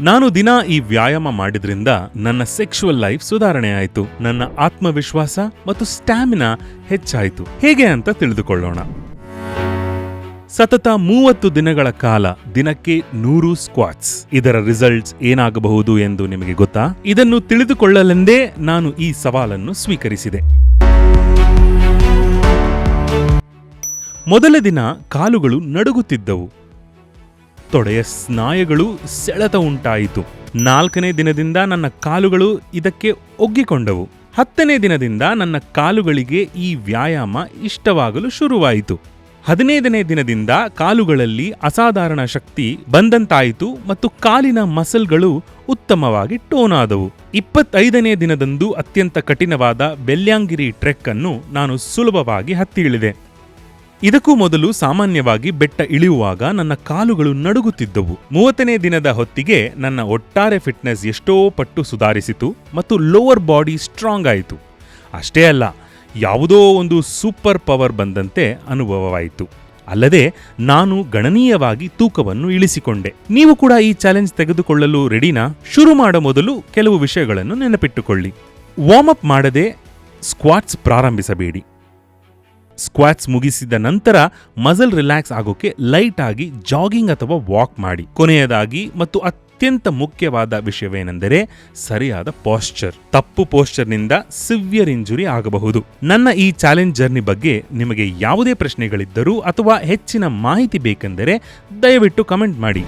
ನಾನು ದಿನ ಈ ವ್ಯಾಯಾಮ ಮಾಡಿದ್ರಿಂದ ನನ್ನ ಸೆಕ್ಸುವಲ್ ಲೈಫ್ ಸುಧಾರಣೆ ಆಯಿತು, ನನ್ನ ಆತ್ಮವಿಶ್ವಾಸ ಮತ್ತು ಸ್ಟ್ಯಾಮಿನಾ ಹೆಚ್ಚಾಯಿತು. ಹೇಗೆ ಅಂತ ತಿಳಿದುಕೊಳ್ಳೋಣ. ಸತತ 30 ದಿನಗಳ ಕಾಲ ದಿನಕ್ಕೆ 100 ಸ್ಕ್ವಾಟ್ಸ್. ಇದರ ರಿಸಲ್ಟ್ಸ್ ಏನಾಗಬಹುದು ಎಂದು ನಿಮಗೆ ಗೊತ್ತಾ? ಇದನ್ನು ತಿಳಿದುಕೊಳ್ಳಲೆಂದೇ ನಾನು ಈ ಸವಾಲನ್ನು ಸ್ವೀಕರಿಸಿದೆ. ಮೊದಲ ದಿನ ಕಾಲುಗಳು ನಡುಗುತ್ತಿದ್ದವು, ತೊಡೆಯ ಸ್ನಾಯುಗಳು ಸೆಳೆತ ಉಂಟಾಯಿತು. 4ನೇ ದಿನದಿಂದ ನನ್ನ ಕಾಲುಗಳು ಇದಕ್ಕೆ ಒಗ್ಗಿಕೊಂಡವು. 10ನೇ ದಿನದಿಂದ ನನ್ನ ಕಾಲುಗಳಿಗೆ ಈ ವ್ಯಾಯಾಮ ಇಷ್ಟವಾಗಲು ಶುರುವಾಯಿತು. 15ನೇ ದಿನದಿಂದ ಕಾಲುಗಳಲ್ಲಿ ಅಸಾಧಾರಣ ಶಕ್ತಿ ಬಂದಂತಾಯಿತು ಮತ್ತು ಕಾಲಿನ ಮಸಲ್ಗಳು ಉತ್ತಮವಾಗಿ ಟೋನ್ ಆದವು. 25ನೇ ದಿನದಂದು ಅತ್ಯಂತ ಕಠಿಣವಾದ ಬೆಲ್ಯಾಂಗಿರಿ ಟ್ರೆಕ್ ಅನ್ನು ನಾನು ಸುಲಭವಾಗಿ ಹತ್ತಿ ಇಳಿದೆ. ಇದಕ್ಕೂ ಮೊದಲು ಸಾಮಾನ್ಯವಾಗಿ ಬೆಟ್ಟ ಇಳಿಯುವಾಗ ನನ್ನ ಕಾಲುಗಳು ನಡುಗುತ್ತಿದ್ದವು. 30ನೇ ದಿನದ ಹೊತ್ತಿಗೆ ನನ್ನ ಒಟ್ಟಾರೆ ಫಿಟ್ನೆಸ್ ಎಷ್ಟೋ ಪಟ್ಟು ಸುಧಾರಿಸಿತು ಮತ್ತು ಲೋವರ್ ಬಾಡಿ ಸ್ಟ್ರಾಂಗ್ ಆಯಿತು. ಅಷ್ಟೇ ಅಲ್ಲ, ಯಾವುದೋ ಒಂದು ಸೂಪರ್ ಪವರ್ ಬಂದಂತೆ ಅನುಭವವಾಯಿತು. ಅಲ್ಲದೆ ನಾನು ಗಣನೀಯವಾಗಿ ತೂಕವನ್ನು ಇಳಿಸಿಕೊಂಡೆ. ನೀವು ಕೂಡ ಈ ಚಾಲೆಂಜ್ ತೆಗೆದುಕೊಳ್ಳಲು ರೆಡಿನಾ? ಶುರು ಮಾಡೋ ಮೊದಲು ಕೆಲವು ವಿಷಯಗಳನ್ನು ನೆನಪಿಟ್ಟುಕೊಳ್ಳಿ. ವಾರ್ಮ್ ಅಪ್ ಮಾಡದೆ ಸ್ಕ್ವಾಟ್ಸ್ ಪ್ರಾರಂಭಿಸಬೇಡಿ. ಸ್ಕ್ವಾಟ್ಸ್ ಮುಗಿಸಿದ ನಂತರ ಮಸಲ್ ರಿಲ್ಯಾಕ್ಸ್ ಆಗೋಕೆ ಲೈಟ್ ಆಗಿ ಜಾಗಿಂಗ್ ಅಥವಾ ವಾಕ್ ಮಾಡಿ. ಕೊನೆಯದಾಗಿ ಮತ್ತು ಅತ್ಯಂತ ಮುಖ್ಯವಾದ ವಿಷಯವೇನೆಂದರೆ ಸರಿಯಾದ ಪಾಶ್ಚರ್. ತಪ್ಪು ಪೋಶ್ಚರ್ನಿಂದ ಸಿವಿಯರ್ ಇಂಜುರಿ ಆಗಬಹುದು. ನನ್ನ ಈ ಚಾಲೆಂಜ್ ಜರ್ನಿ ಬಗ್ಗೆ ನಿಮಗೆ ಯಾವುದೇ ಪ್ರಶ್ನೆಗಳಿದ್ದರೂ ಅಥವಾ ಹೆಚ್ಚಿನ ಮಾಹಿತಿ ಬೇಕೆಂದರೆ ದಯವಿಟ್ಟು ಕಮೆಂಟ್ ಮಾಡಿ.